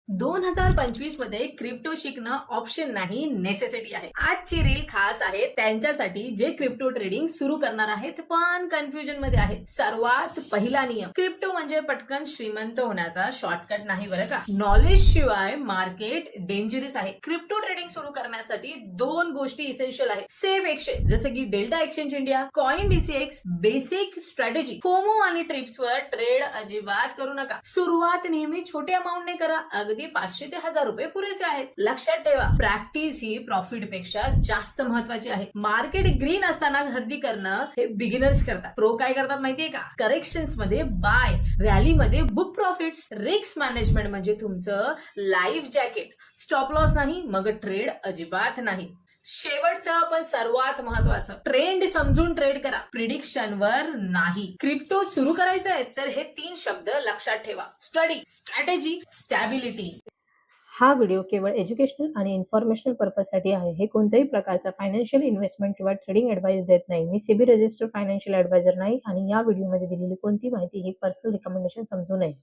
2025 मध्ये क्रिप्टो शिकणं ऑप्शन नाही, नेसेसिटी आहे. आजची रील खास आहे त्यांच्यासाठी जे क्रिप्टो ट्रेडिंग सुरू करणार आहेत पण कन्फ्युजन मध्ये आहेत. सर्वात पहिला नियम, क्रिप्टो म्हणजे पटकन श्रीमंत होण्याचा शॉर्टकट नाही बरं का. नॉलेज शिवाय मार्केट डेंजरस आहे. क्रिप्टो ट्रेडिंग सुरू करण्यासाठी दोन गोष्टी इसेन्शियल आहेत. सेफ एक्सचेंज जसे की delta exchange India, coin DCX, basic strategy. FOMO आणि ट्रिप्सवर ट्रेड अजिबात करू नका. सुरुवात नेहमी छोट्या अमाऊंटने करा. अगदी 500 ते 1000 रुपये पुरेसे आहेत. लक्षात ठेवा, प्रॅक्टिस ही प्रॉफिट पेक्षा जास्त महत्वाची आहे. मार्केट ग्रीन असताना खरेदी करणं हे बिगिनर्स करतात. प्रो काय करतात माहितीये का? करेक्शन्स मध्ये बाय, रॅली मध्ये बुक प्रॉफिट्स. रिस्क मॅनेजमेंट म्हणजे तुमचं लाईफ जॅकेट. स्टॉप लॉस नाही, मग ट्रेड अजिबात नाही. शेवटचं पण सर्वात महत्वाचं, ट्रेंड समजून ट्रेड करा, प्रिडिक्शनवर नाही. क्रिप्टो सुरू करायचंय तर हे 3 शब्द लक्षात ठेवा: स्टडी, स्ट्रॅटेजी, स्टॅबिलिटी. हा व्हिडिओ केवळ एज्युकेशनल आणि इन्फॉर्मेशनल पर्पजसाठी आहे. हे कोणत्याही प्रकारचा फायनान्शियल इन्व्हेस्टमेंट किंवा ट्रेडिंग ऍडवाइस देत नाही. मी सेबी रजिस्टर्ड फायनान्शियल ऍडवायझर नाही आणि या व्हिडिओमध्ये दिलेली कोणती माहिती ही पर्सनल रिकमेंडेशन समजू नये.